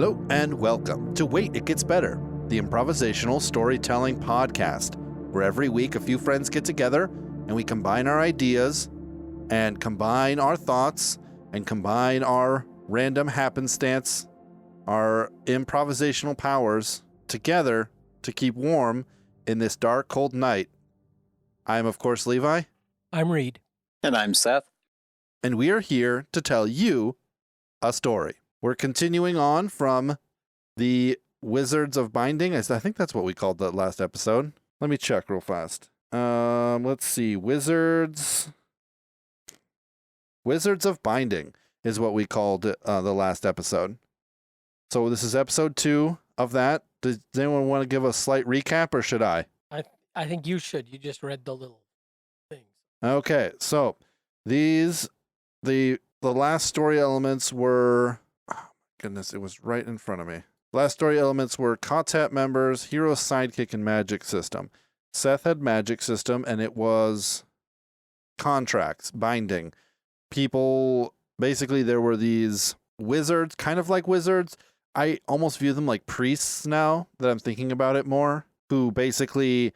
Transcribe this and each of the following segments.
Hello and welcome to Wait, It Gets Better, the improvisational storytelling podcast, where every week a few friends get together and we combine our ideas and combine our thoughts and combine our random happenstance, our improvisational powers together to keep warm in this dark, cold night. I am, of course, Levi. I'm Reed. And I'm Seth. And we are here to tell you a story. We're continuing on from the Wizards of Binding. I think that's what we called the last episode. Let me check real fast. Let's see. Wizards of Binding is what we called the last episode. So this is episode 2 of that. Does anyone want to give a slight recap, or should I? I think you should. You just read the little things. Okay, so the last story elements were... Goodness, it was right in front of me. Last story elements were Quartet members, hero sidekick, and magic system. Seth had magic system, and it was contracts, binding. People, basically there were these wizards, kind of like wizards. I almost view them like priests now that I'm thinking about it more, who basically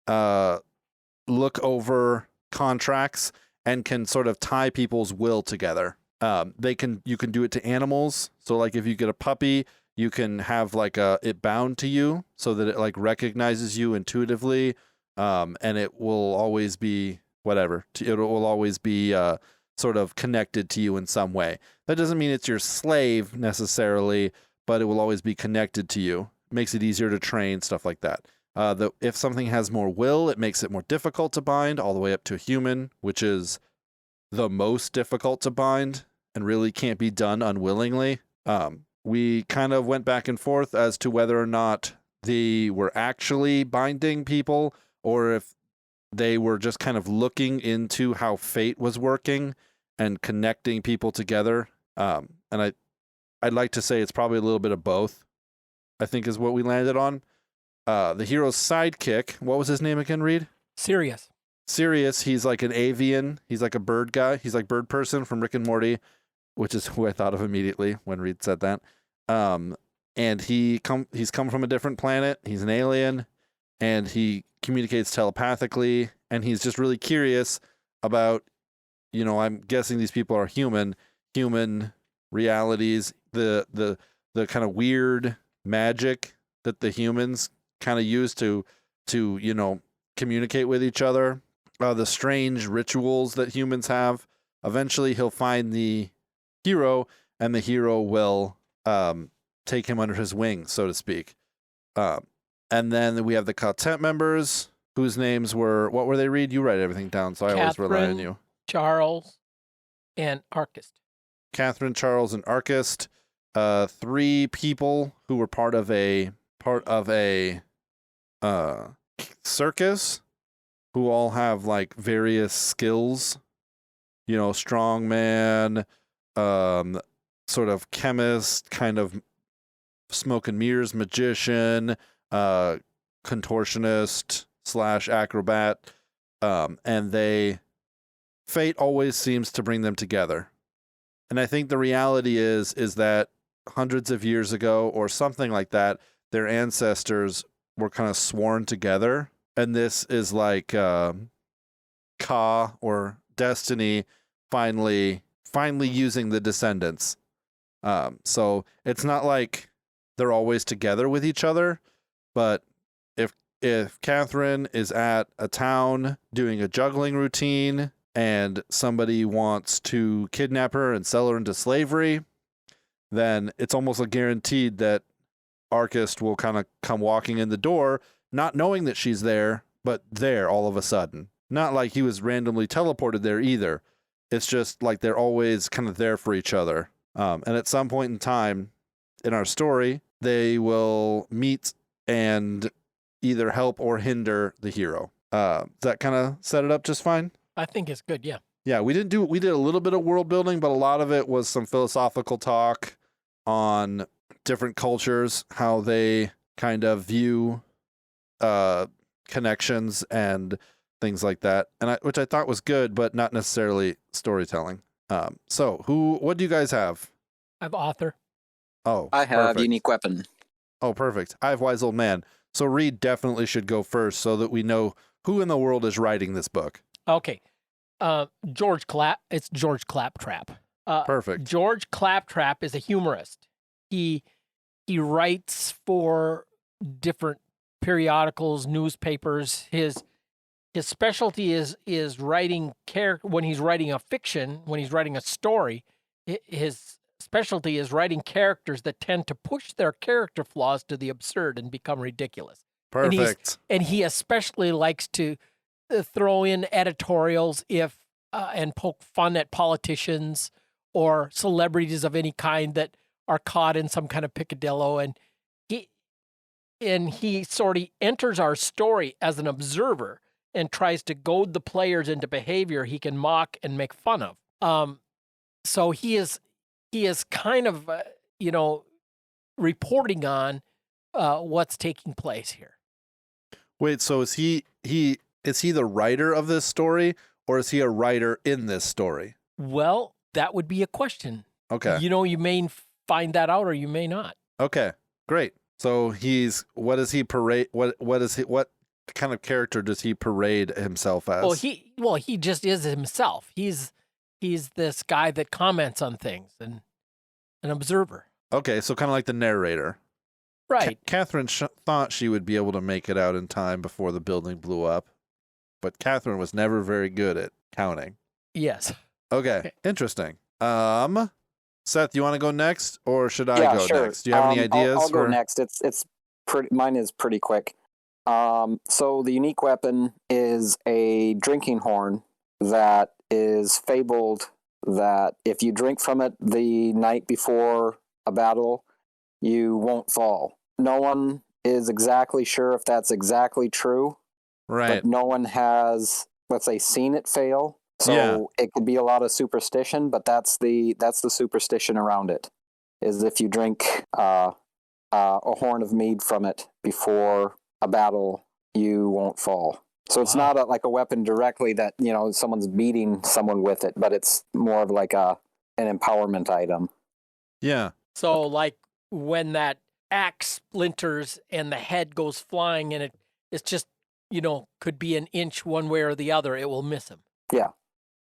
look over contracts and can sort of tie people's will together. You can do it to animals. So like if you get a puppy, you can have like it bound to you so that it like recognizes you intuitively. And it will always be whatever. It will always be sort of connected to you in some way. That doesn't mean it's your slave necessarily, but it will always be connected to you. Makes it easier to train, stuff like that. If something has more will, it makes it more difficult to bind, all the way up to a human, which is the most difficult to bind and really can't be done unwillingly. We kind of went back and forth as to whether or not they were actually binding people or if they were just kind of looking into how fate was working and connecting people together. And I'd like to say it's probably a little bit of both, I think is what we landed on. The hero's sidekick, what was his name again, Reed? Sirius. Sirius, he's like an avian. He's like a bird guy. He's like Bird Person from Rick and Morty, which is who I thought of immediately when Reed said that. And he's come from a different planet. He's an alien, and he communicates telepathically, and he's just really curious about, I'm guessing these people are human realities, the kind of weird magic that the humans kind of use to communicate with each other. The strange rituals that humans have. Eventually, he'll find the hero, and the hero will take him under his wing, so to speak. And then we have the Quartet members, whose names were... What were they, Reed? You write everything down, so I always rely on you. Charles, and Arcist. Catherine, Charles, and Arcist. 3 people who were part of a circus, who all have like various skills, strongman, sort of chemist, kind of smoke and mirrors magician, contortionist / acrobat, and fate always seems to bring them together. And I think the reality is that hundreds of years ago or something like that, their ancestors were kind of sworn together. And this is like Ka or destiny finally using the descendants. So it's not like they're always together with each other, but if Catherine is at a town doing a juggling routine and somebody wants to kidnap her and sell her into slavery, then it's almost like guaranteed that Arcist will kind of come walking in the door, not knowing that she's there, but there all of a sudden. Not like he was randomly teleported there either. It's just like they're always kind of there for each other. And at some point in time in our story, they will meet and either help or hinder the hero. Does that kind of set it up just fine? I think it's good, yeah. Yeah, we did a little bit of world building, but a lot of it was some philosophical talk on different cultures, how they kind of view connections and things like that, and which I thought was good, but not necessarily storytelling. So what do you guys have? I have author. Oh, I have perfect. unique weapon. Oh, perfect. I have Wise Old Man. So Reed definitely should go first so that we know who in the world is writing this book. Okay. It's George Claptrap. Perfect. George Claptrap is a humorist. He writes for different periodicals, newspapers. His specialty is writing when he's writing a fiction, when he's writing a story, his specialty is writing characters that tend to push their character flaws to the absurd and become ridiculous. Perfect. And he especially likes to throw in editorials and poke fun at politicians or celebrities of any kind that are caught in some kind of picadillo, and he sort of enters our story as an observer and tries to goad the players into behavior he can mock and make fun of. So he is kind of reporting on what's taking place here. Wait, so is he the writer of this story, or is he a writer in this story? Well, that would be a question. Okay. You may find that out or you may not. Okay, great. So what does he parade? What kind of character does he parade himself as? Well, he just is himself. He's this guy that comments on things and an observer. Okay, so kind of like the narrator. Right. Catherine thought she would be able to make it out in time before the building blew up, but Catherine was never very good at counting. Yes. Okay. Interesting. Seth, you want to go next, or should I go next? Do you have any ideas? I'll go next. It's pretty. Mine is pretty quick. So the unique weapon is a drinking horn that is fabled that if you drink from it the night before a battle, you won't fall. No one is exactly sure if that's exactly true. Right. But no one has, let's say, seen it fail. So It could be a lot of superstition, but that's the superstition around it. Is if you drink a horn of mead from it before a battle, you won't fall. So it's not like a weapon directly that someone's beating someone with it, but it's more of like an empowerment item. Yeah. So like when that axe splinters and the head goes flying, and it's just could be an inch one way or the other, it will miss him. Yeah.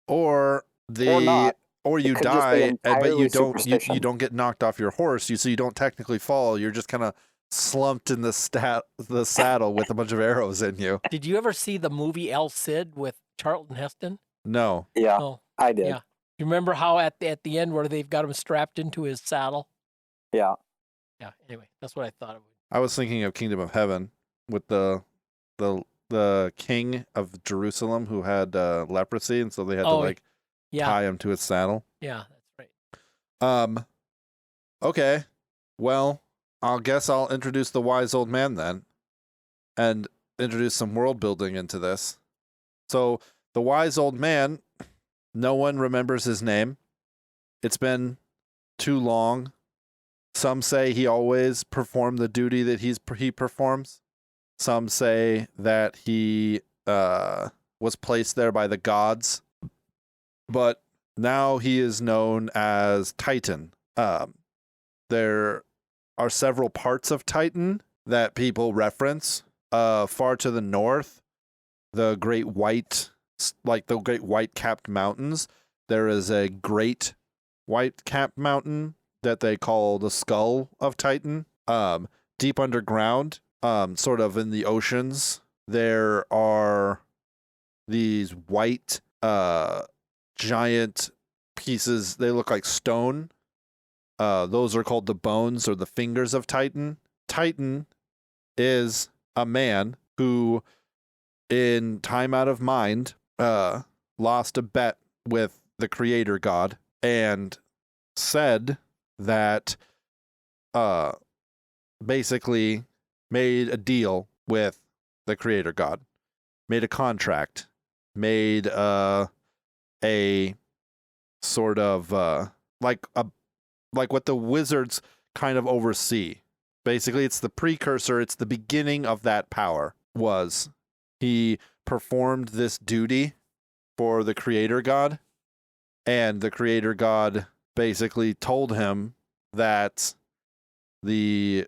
Or you die, but you don't get knocked off your horse. So you don't technically fall. You're just kind of slumped in the saddle with a bunch of arrows in you. Did you ever see the movie El Cid with Charlton Heston? No. Yeah, I did. Yeah. You remember how at the end where they've got him strapped into his saddle? Yeah. Yeah. Anyway, that's what I thought it would. I was thinking of Kingdom of Heaven with the king of Jerusalem who had leprosy, and so they had to tie him to his saddle. Yeah, that's right. Okay. Well, I'll introduce the wise old man then, and introduce some world building into this. So the wise old man, no one remembers his name. It's been too long. Some say he always performed the duty that he performs. Some say that he was placed there by the gods, but now he is known as Titan. There are several parts of Titan that people reference. Far to the north, the great white capped mountains, there is a great white capped mountain that they call the Skull of Titan. Deep underground, sort of in the oceans, there are these white giant pieces. They look like stone. Those are called the bones or the fingers of Titan. Titan is a man who, in time out of mind, lost a bet with the creator god and said that basically made a deal with the creator god, made a contract, made a sort of like what the wizards kind of oversee. Basically, it's the precursor, it's the beginning of that power. He performed this duty for the creator god, and the creator god basically told him that the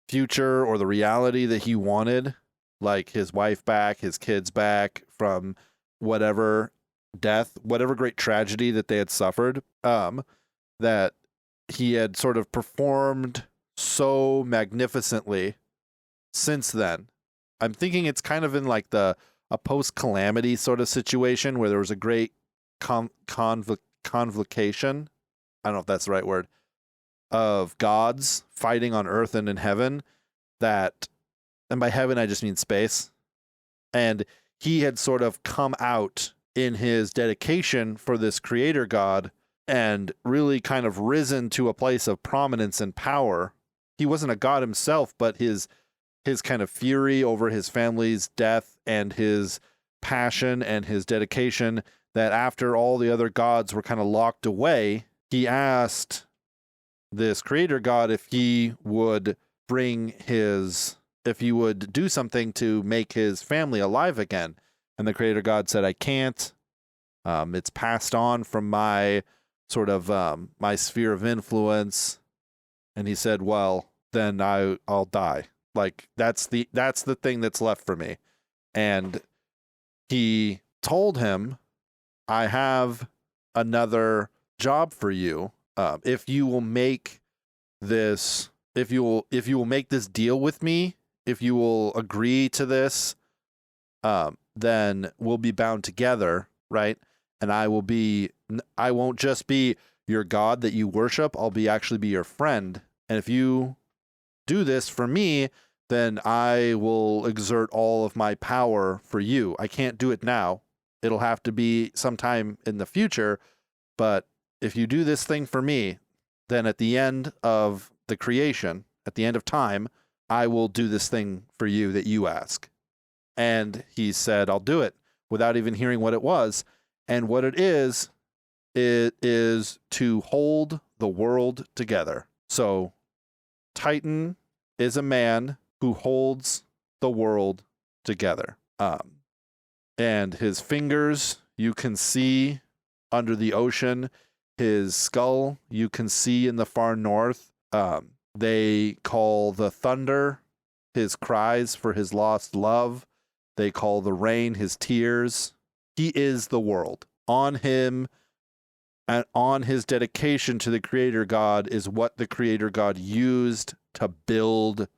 future or the reality that he wanted, like his wife back, his kids back from whatever death, whatever great tragedy that they had suffered, that he had sort of performed so magnificently since then. I'm thinking it's kind of in like a post-calamity sort of situation where there was a great convocation. I don't know if that's the right word, of gods fighting on earth and in heaven, that, and by heaven I just mean space, and he had sort of come out in his dedication for this creator god and really kind of risen to a place of prominence and power. He wasn't a god himself, but his kind of fury over his family's death and his passion and his dedication, that after all the other gods were kind of locked away, he asked this creator god if he would do something to make his family alive again. And the creator god said, I can't. It's passed on from my sort of my sphere of influence. And he said, well, then I'll die. Like that's the thing that's left for me. And he told him, I have another job for you. If you will make this deal with me, if you will agree to this, then we'll be bound together, right? And I won't just be your god that you worship, I'll actually be your friend. And if you do this for me, then I will exert all of my power for you. I can't do it now. It'll have to be sometime in the future. But if you do this thing for me, then at the end of the creation, at the end of time, I will do this thing for you that you ask. And he said, I'll do it, without even hearing what it was. And what it is to hold the world together. So Titan is a man who holds the world together. And his fingers you can see under the ocean. His skull you can see in the far north. They call the thunder his cries for his lost love. They call the rain his tears. He is the world. On him and on his dedication to the creator god is what the creator god used to build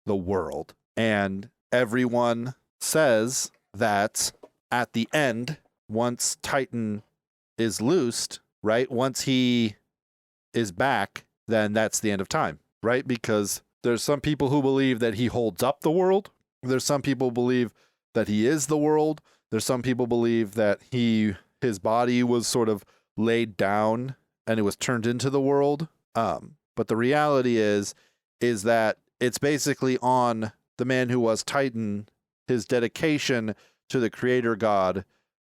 the world. And everyone says that at the end, once Titan is loosed, right? Once he is back, then that's the end of time, right? Because there's some people who believe that he holds up the world. There's some people who believe that he is the world. There's some people believe that his body was sort of laid down and it was turned into the world. But the reality is that it's basically on the man who was Titan, his dedication to the creator god,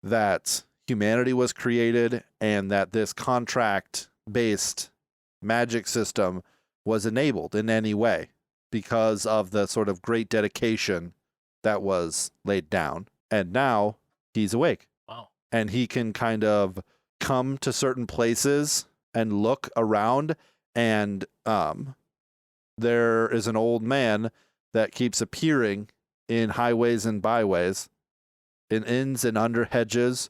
that humanity was created and that this contract-based magic system was enabled in any way because of the sort of great dedication that was laid down. And now he's awake. Wow. And he can kind of come to certain places and look around, and there is an old man that keeps appearing in highways and byways, in inns and under hedges,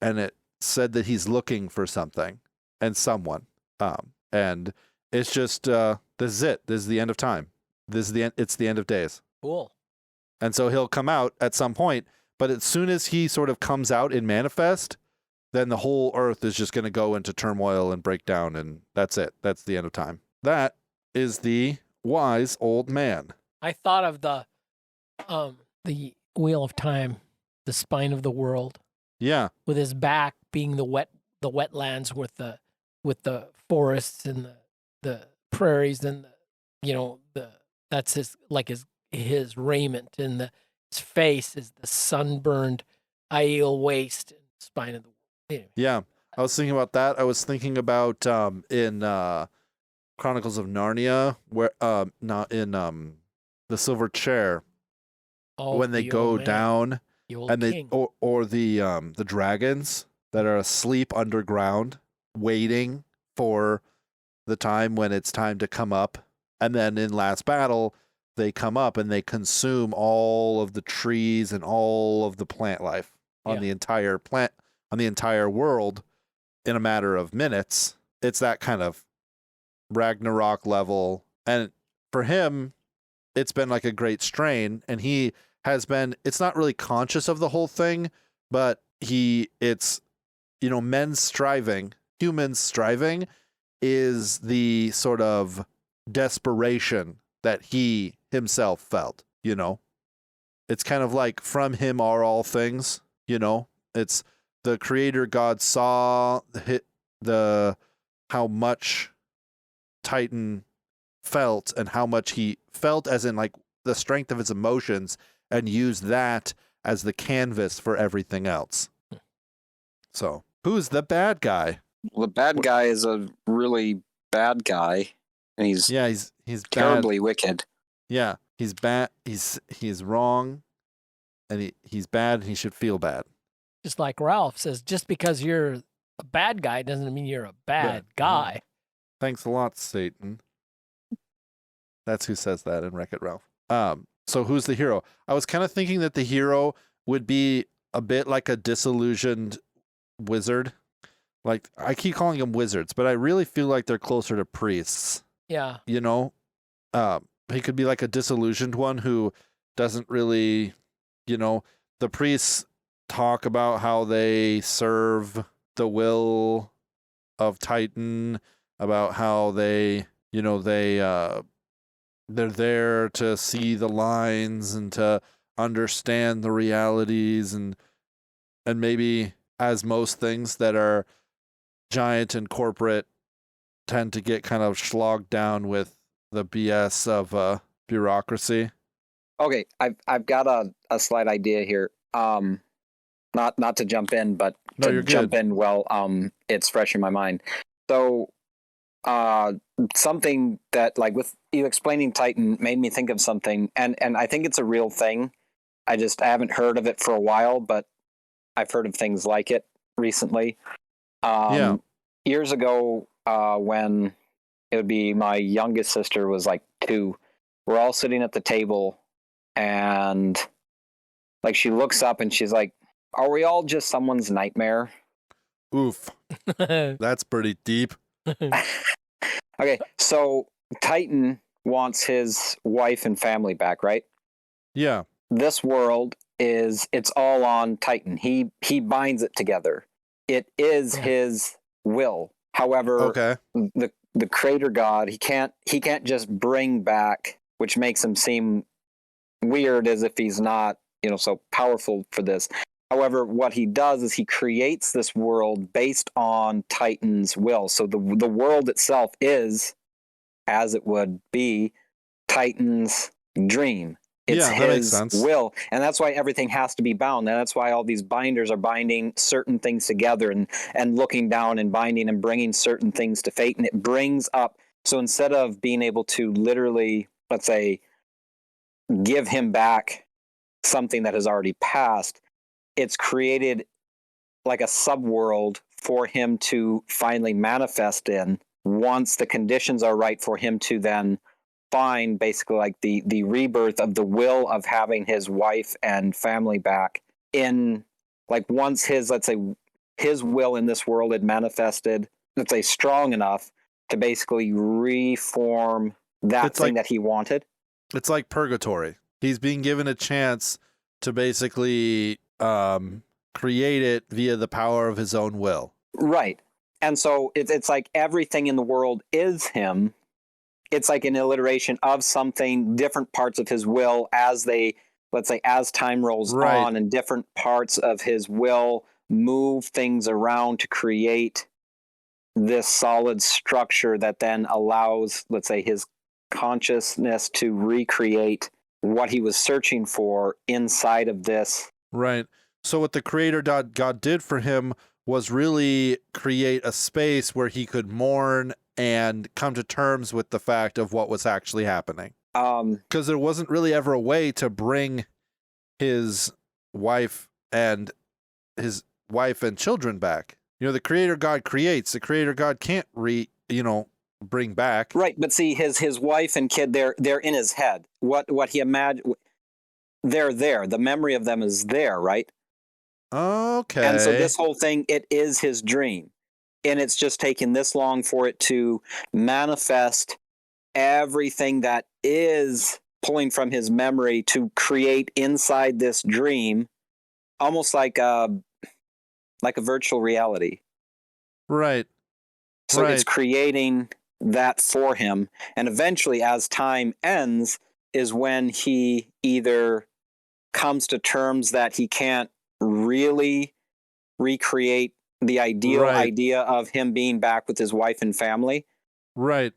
and it said that he's looking for something and someone. And it's just this is it. This is the end of time. This is the end. It's the end of days. Cool. And so he'll come out at some point, but as soon as he sort of comes out and manifest, then the whole earth is just going to go into turmoil and break down, and that's it. That's the end of time. That is the wise old man. I thought of the wheel of time, the spine of the world. Yeah. With his back being the wetlands with the forests and the prairies and that's his raiment, and his face is the sunburned Aiel waste and spine of the world. Anyway. Yeah. I was thinking about that. I was thinking about in Chronicles of Narnia, where not in the Silver Chair, when they go down and they or the dragons that are asleep underground, waiting for the time when it's time to come up And then in last battle, they come up and they consume all of the trees and all of the plant life on the entire world in a matter of minutes. It's that kind of Ragnarok level. And for him, it's been like a great strain. And he has been, it's not really conscious of the whole thing, but it's, humans striving is the sort of desperation that he himself felt, It's kind of like from him are all things, It's the creator God saw how much Titan felt and how much he felt as in like the strength of his emotions and used that as the canvas for everything else. So, who's the bad guy? Well, the bad guy is a really bad guy, and he's terribly wicked. Yeah, he's bad. He's wrong, and he's bad, and he should feel bad. Just like Ralph says, just because you're a bad guy doesn't mean you're a bad guy. Thanks a lot, Satan. That's who says that in Wreck-It Ralph. So who's the hero? I was kind of thinking that the hero would be a bit like a disillusioned wizard. Like, I keep calling them wizards, but I really feel like they're closer to priests. Yeah. He could be like a disillusioned one who doesn't really, the priests talk about how they serve the will of Titan, about how they're there to see the lines and to understand the realities, and maybe, as most things that are giant and corporate, tend to get kind of slogged down with the BS of bureaucracy. Okay, I've got a slight idea here. Not to jump in, but to jump in while it's fresh in my mind. So something that, like, with you explaining Titan made me think of something, and I think it's a real thing. I haven't heard of it for a while, but I've heard of things like it recently. Years ago, when it would be my youngest sister was like 2, we're all sitting at the table, and like she looks up and she's like, "Are we all just someone's nightmare?" Oof. That's pretty deep. Okay, so Titan wants his wife and family back, right? Yeah. This world it's all on Titan. He binds it together. It is his will. However, the creator God, he can't just bring back, which makes him seem weird as if he's not, so powerful for this. However, what he does is he creates this world based on Titan's will. So the world itself is, as it would be, Titan's dream. It's his will. And that's why everything has to be bound. And that's why all these binders are binding certain things together and looking down and binding and bringing certain things to fate. And it brings up, so instead of being able to literally, let's say, give him back something that has already passed, it's created like a subworld for him to finally manifest in once the conditions are right for him to then find basically like the rebirth of the will of having his wife and family back in, like, once his, let's say, his will in this world had manifested, let's say, strong enough to basically reform that thing that he wanted. It's like purgatory. He's being given a chance to basically create it via the power of his own will. Right. And so it's like everything in the world is him. It's like an alliteration of something, different parts of his will as they, let's say, as time rolls on, and different parts of his will move things around to create this solid structure that then allows, let's say, his consciousness to recreate what he was searching for inside of this. Right. So what the creator God did for him was really create a space where he could mourn and come to terms with the fact of what was actually happening. Because there wasn't really ever a way to bring his wife and children back. The creator God creates. The creator God can't bring back. Right, but see, his wife and kid, they're in his head. What he imagined, they're there. The memory of them is there, right? Okay. And so this whole thing, it is his dream, and it's just taken this long for it to manifest everything that is pulling from his memory to create inside this dream, almost like a virtual reality. Right. So it's creating that for him. And eventually, as time ends, is when he either comes to terms that he can't really recreate the ideal idea of him being back with his wife and family. Right.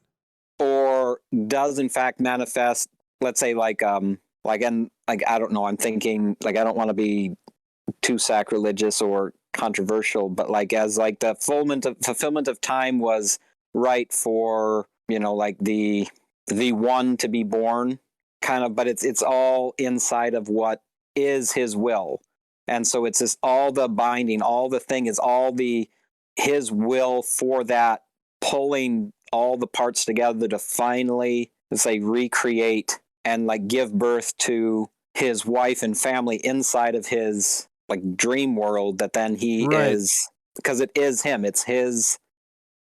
Or does in fact manifest, let's say I don't know, I'm thinking, like, I don't want to be too sacrilegious or controversial, but like as like the fulfillment of time was right for, like the one to be born kind of, but it's all inside of what is his will. And so it's just all the binding, all the thing is all his will for that, pulling all the parts together to finally, let's say, recreate and like give birth to his wife and family inside of his like dream world that then he is, because it is him, it's his.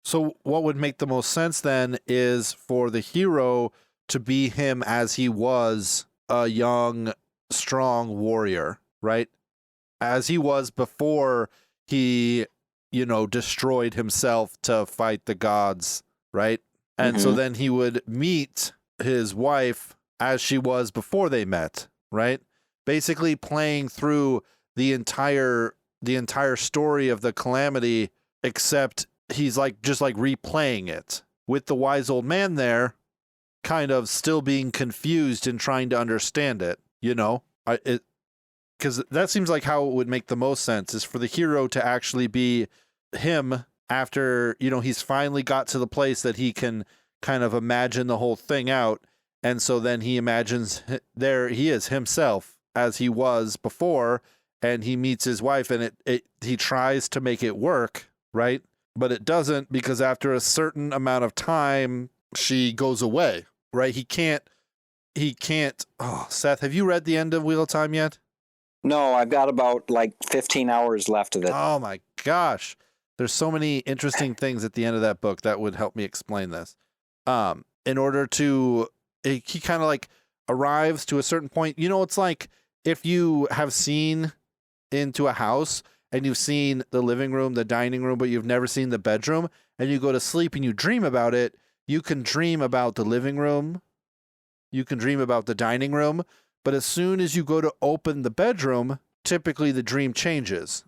So what would make the most sense then is for the hero to be him as he was a young, strong warrior, right? As he was before he, destroyed himself to fight the gods, right? And so then he would meet his wife as she was before they met, right? Basically playing through the entire story of the calamity, except he's just replaying it with the wise old man there, kind of still being confused and trying to understand it, because that seems like how it would make the most sense, is for the hero to actually be him after, he's finally got to the place that he can kind of imagine the whole thing out. And so then he imagines there he is himself as he was before, and he meets his wife, and he tries to make it work, right? But it doesn't, because after a certain amount of time, she goes away, right? He can't. Oh, Seth, have you read the end of Wheel of Time yet? No, I've got about 15 hours left of it. Oh my gosh. There's so many interesting things at the end of that book that would help me explain this. In order to, he kind of arrives to a certain point. It's like if you have seen into a house and you've seen the living room, the dining room, but you've never seen the bedroom, and you go to sleep and you dream about it. You can dream about the living room. You can dream about the dining room. But as soon as you go to open the bedroom, typically the dream changes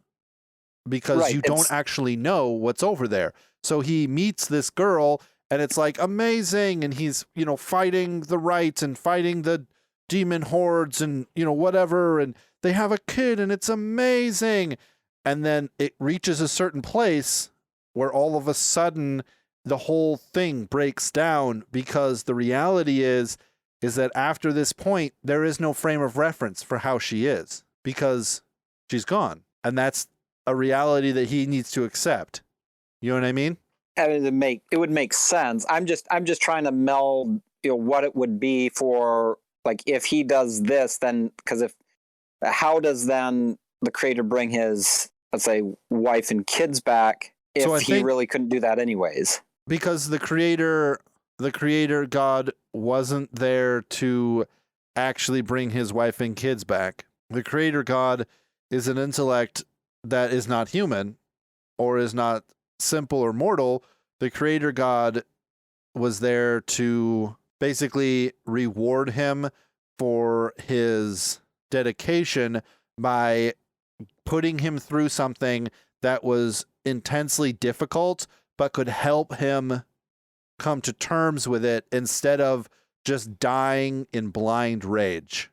because you don't actually know what's over there. So he meets this girl and it's amazing. And he's, fighting the right and fighting the demon hordes and, whatever. And they have a kid and it's amazing. And then it reaches a certain place where all of a sudden the whole thing breaks down, because the reality is that after this point, there is no frame of reference for how she is, because she's gone. And that's a reality that he needs to accept. You know what I mean? And it would make sense. I'm just trying to meld, what it would be for, if he does this, then, because how does then the creator bring his, let's say, wife and kids back if he really couldn't do that anyways? Because the creator God wasn't there to actually bring his wife and kids back. The creator God is an intellect that is not human or is not simple or mortal. The creator God was there to basically reward him for his dedication by putting him through something that was intensely difficult, but could help him come to terms with it instead of just dying in blind rage.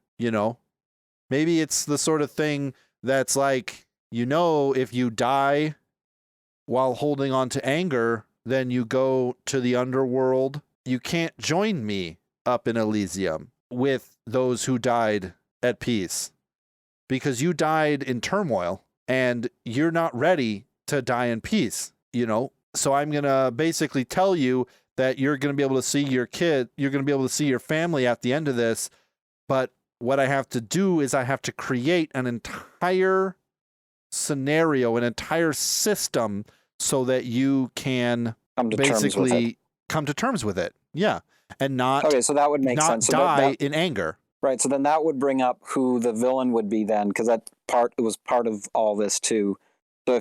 Maybe it's the sort of thing that's if you die while holding on to anger, then you go to the underworld. You can't join me up in Elysium with those who died at peace, because you died in turmoil and you're not ready to die in peace, So I'm going to basically tell you that you're going to be able to see your kid, you're going to be able to see your family at the end of this. But what I have to do is I have to create an entire scenario, an entire system so that you can basically come to terms with it. Yeah. And not, okay, so that would make sense. So die in anger. Right. So then that would bring up who the villain would be then, because it was part of all this too. So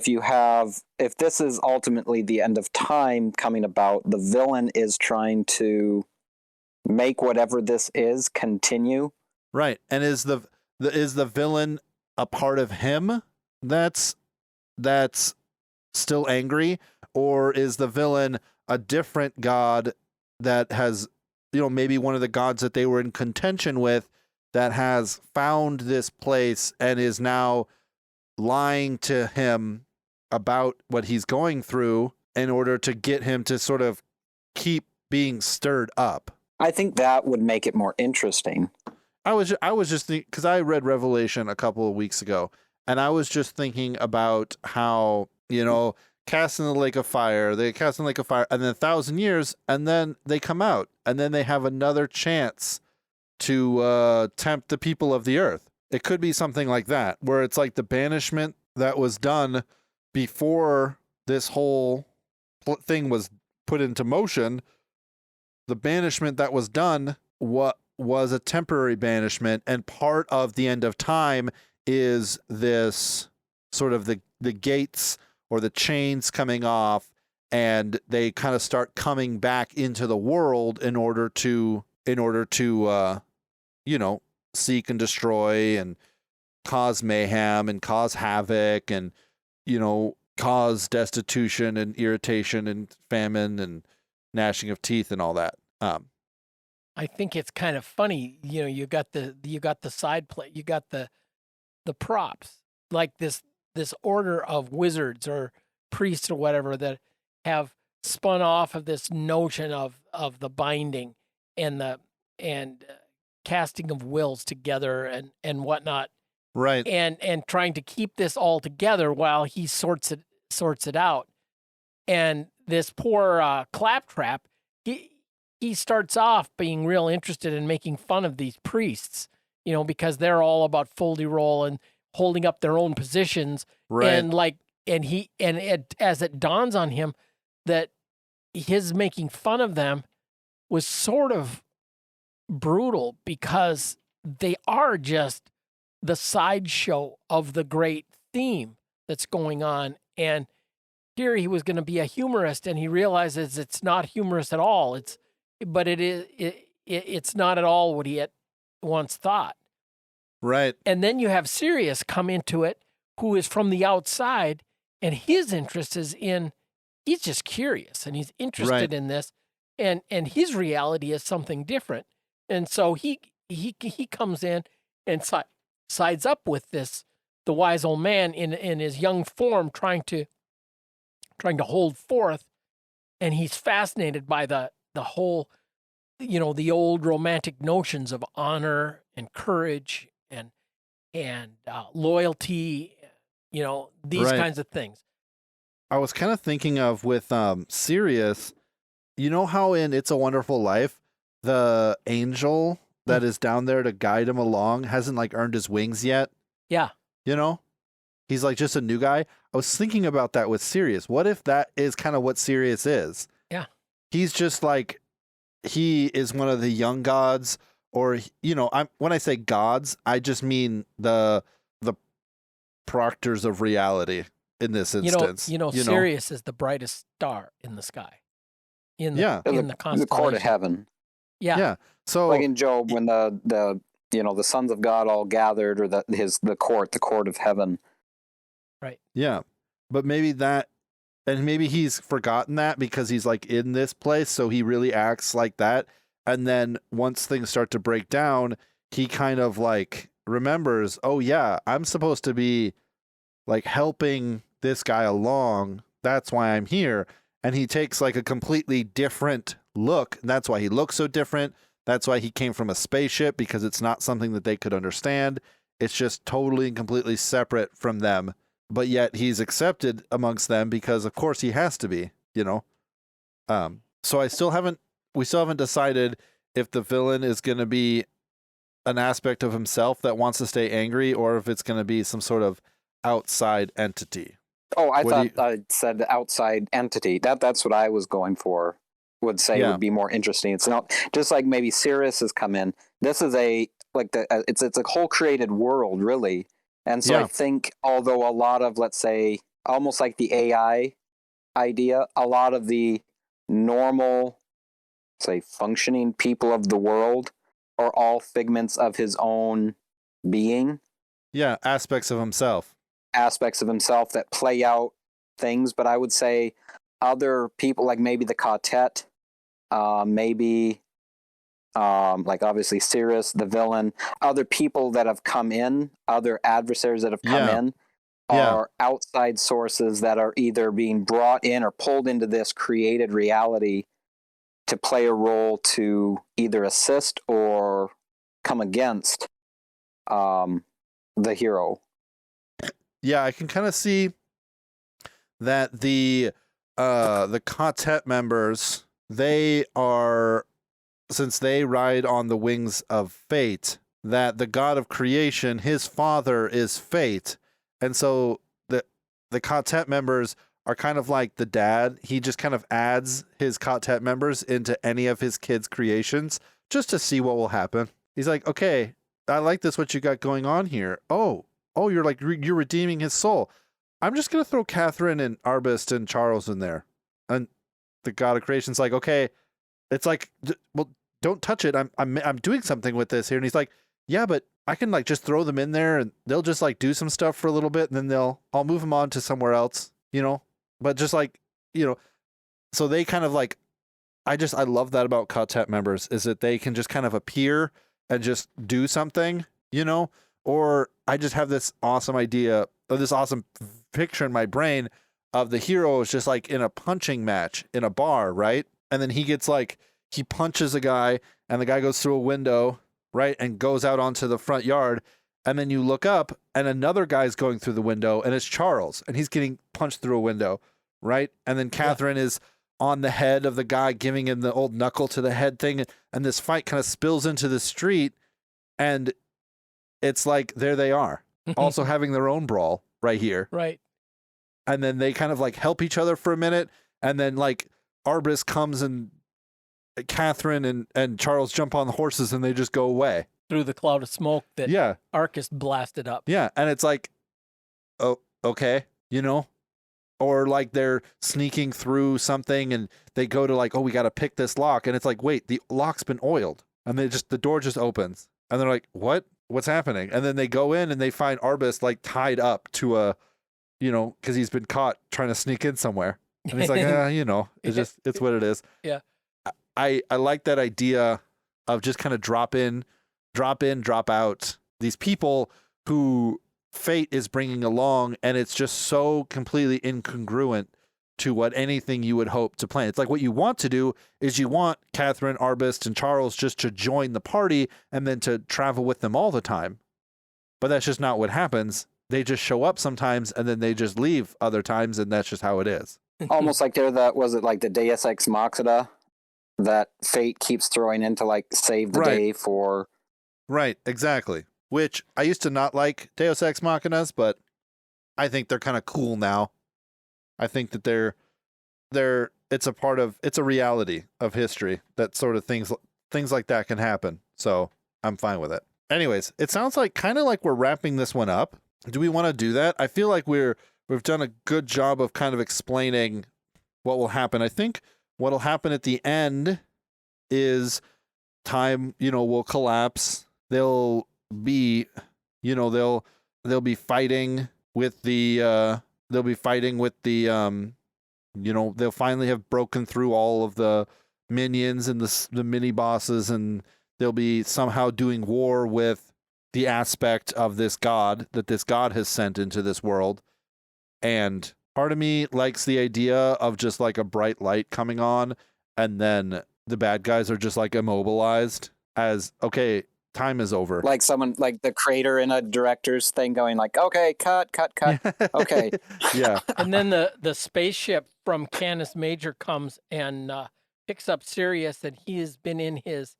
if this is ultimately the end of time coming about, the villain is trying to make whatever this is continue. Right. And is the villain a part of him that's still angry, or is the villain a different god that has, maybe one of the gods that they were in contention with that has found this place and is now lying to him about what he's going through in order to get him to sort of keep being stirred up? I think that would make it more interesting. I was just thinking, because I read Revelation a couple of weeks ago, and I was just thinking about how, cast in the lake of fire, and then 1,000 years, and then they come out, and then they have another chance to tempt the people of the earth. It could be something like that, where it's like the banishment that was done before this whole thing was put into motion. The banishment that was done was a temporary banishment, and part of the end of time is this sort of the gates or the chains coming off, and they kind of start coming back into the world in order to seek and destroy and cause mayhem and cause havoc and cause destitution and irritation and famine and gnashing of teeth and all that. I think it's kind of funny, you got the side play, you got the props, like this order of wizards or priests or whatever that have spun off of this notion of the binding and casting of wills together and whatnot. Right. And trying to keep this all together while he sorts it out. And this poor Claptrap, he starts off being real interested in making fun of these priests, because they're all about foldy-roll and holding up their own positions. Right. And as it dawns on him that his making fun of them was sort of brutal, because they are just the sideshow of the great theme that's going on. And here he was going to be a humorist, and he realizes it's not humorous at all. It's not at all what he had once thought. Right. And then you have Sirius come into it, who is from the outside, and his interest is he's just curious, and he's interested in this, and his reality is something different. And so he comes in and sides up with the wise old man in his young form, trying to hold forth, and he's fascinated by the whole, the old romantic notions of honor and courage and loyalty, these kinds of things. I was kind of thinking of with Sirius, how in It's a Wonderful Life, the angel that is down there to guide him along hasn't earned his wings yet. Yeah. He's just a new guy. I was thinking about that with Sirius. What if that is kind of what Sirius is? Yeah. He's just he is one of the young gods, or, when I say gods, I just mean the proctors of reality in this instance. Sirius is the brightest star in the sky. In the constellation. The court of heaven. Yeah. Yeah. So like in Job, when the sons of God all gathered, or the court of heaven. Right. Yeah. But maybe maybe he's forgotten that because he's in this place, so he really acts like that. And then once things start to break down, he kind of remembers, oh yeah, I'm supposed to be helping this guy along. That's why I'm here. And he takes a completely different look. And that's why he looks so different. That's why he came from a spaceship, because it's not something that they could understand. It's just totally and completely separate from them. But yet he's accepted amongst them because, of course, he has to be, So we still haven't decided if the villain is going to be an aspect of himself that wants to stay angry, or if it's going to be some sort of outside entity. Oh, I said outside entity. That's what I was going for. Would say would be more interesting. It's not just like maybe Sirius has come in. This is it's a whole created world, really. And so I think, although a lot of, let's say, almost like the AI idea, a lot of the normal, say, functioning people of the world are all figments of his own being. Yeah, aspects of himself That play out things. But I would say other people, like maybe the quartet, maybe like obviously Sirius, the villain, other people that have come in, other adversaries that have come in, are outside sources that are either being brought in or pulled into this created reality to play a role to either assist or come against the hero. Yeah, I can kind of see that the quartet members, they are, since they ride on the wings of fate, that the god of creation, his father is fate. And so the quartet members are kind of like the dad. He just kind of adds his quartet members into any of his kids' creations just to see what will happen. He's like, okay, I like this, what you got going on here. Oh, you're you're redeeming his soul. I'm just going to throw Catherine and Arbist and Charles in there. And the god of creation's like, okay. It's like, well, don't touch it. I'm doing something with this here. And he's like, yeah, but I can like just throw them in there and they'll just like do some stuff for a little bit and then I'll move them on to somewhere else, but just like, so they kind of like, I love that about quartet members, is that they can just kind of appear and just do something, or I just have this awesome idea, or this awesome picture in my brain of the hero is just like in a punching match in a bar, right? And then he punches a guy and the guy goes through a window, right? And goes out onto the front yard. And then you look up and another guy's going through the window and it's Charles and he's getting punched through a window, right? And then Catherine is on the head of the guy giving him the old knuckle to the head thing. And this fight kind of spills into the street and it's like, there they are also having their own brawl right here. Right. And then they kind of like help each other for a minute. And then like Arbus comes and Catherine and Charles jump on the horses and they just go away through the cloud of smoke that Arcus blasted up. Yeah. And it's like, oh, okay, or like they're sneaking through something and they go to like, oh, we got to pick this lock. And it's like, wait, the lock's been oiled. And the door just opens and they're like, what's happening? And then they go in and they find Arbus like tied up to a, cause he's been caught trying to sneak in somewhere. And he's like, it's what it is. Yeah. I like that idea of just kind of drop in, drop out. These people who fate is bringing along, and it's just so completely incongruent to what anything you would hope to plan. It's like what you want to do is you want Catherine, Arbist, and Charles just to join the party and then to travel with them all the time. But that's just not what happens. They just show up sometimes and then they just leave other times, and that's just how it is. Almost like was it like the Deus Ex Machina that fate keeps throwing in to like save the day for. Right, exactly. Which I used to not like Deus Ex Machinas, but I think they're kind of cool now. I think that it's a reality of history that sort of things like that can happen. So I'm fine with it. Anyways, it sounds like kind of like we're wrapping this one up. Do we want to do that? I feel like we've done a good job of kind of explaining what will happen. I think what'll happen at the end is time, will collapse. They'll be, they'll be fighting with the, they'll finally have broken through all of the minions and the mini bosses, and they'll be somehow doing war with the aspect of this god that this god has sent into this world. And part of me likes the idea of just like a bright light coming on, and then the bad guys are just like immobilized as, okay, time is over. Like someone, like the creator in a director's thing going like, okay, cut. Okay. Yeah. And then the spaceship from Canis Major comes and picks up Sirius that he has been in his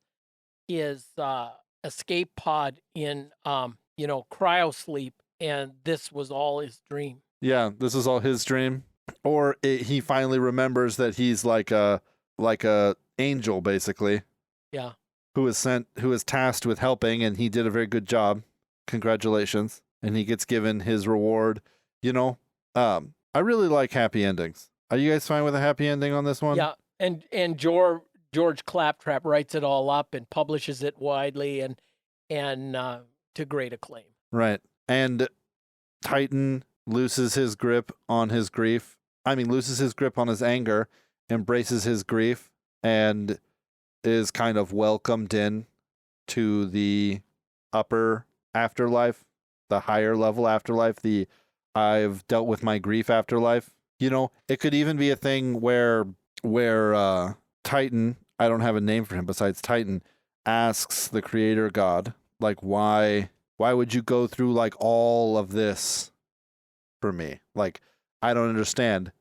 escape pod in cryo sleep, and this was all his dream. Yeah, this is all his dream. Or he finally remembers that he's like a angel, basically. Yeah. Who is tasked with helping, and he did a very good job. Congratulations. And he gets given his reward. I really like happy endings. Are you guys fine with a happy ending on this one? Yeah, and George Claptrap writes it all up and publishes it widely and to great acclaim. Right. And Titan loses his grip on his grief. Loses his grip on his anger, embraces his grief, and is kind of welcomed in to the upper afterlife, the higher level afterlife, the I've dealt with my grief afterlife. It could even be a thing where Titan, I don't have a name for him besides Titan, asks the creator God, like, why would you go through like all of this for me? Like, I don't understand.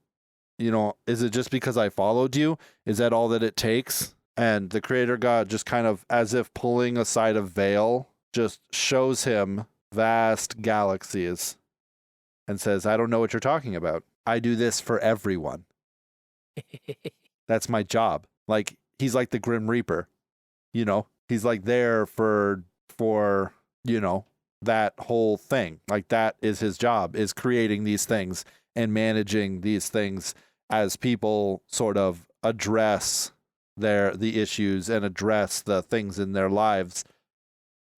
Is it just because I followed you? Is that all that it takes? And the creator God, just kind of as if pulling aside a veil, just shows him vast galaxies and says, I don't know what you're talking about. I do this for everyone. That's my job. Like, he's like the Grim Reaper. He's like there for that whole thing. Like, that is his job, is creating these things and managing these things as people sort of address the issues and address the things in their lives.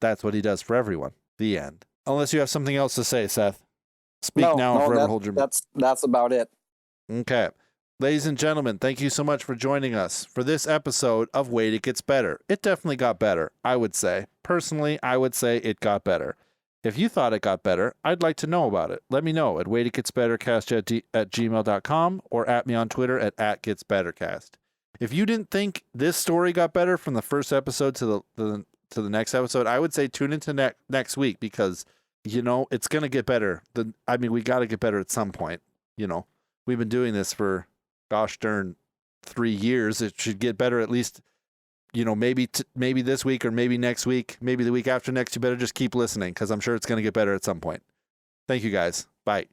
That's what he does for everyone. The end. Unless you have something else to say, Seth. Speak now and forever hold your mouth. That's about it. Okay. Ladies and gentlemen, thank you so much for joining us for this episode of Wait, It Gets Better. It definitely got better, I would say. Personally, I would say it got better. If you thought it got better, I'd like to know about it. Let me know at waititgetsbettercast at gmail.com or at me on Twitter at @getsbettercast. If you didn't think this story got better from the first episode to the next episode, I would say tune into next week, because it's going to get better. We got to get better at some point. We've been doing this for gosh darn 3 years. It should get better at least, maybe this week, or maybe next week, maybe the week after next. You better just keep listening, because I'm sure it's going to get better at some point. Thank you guys. Bye.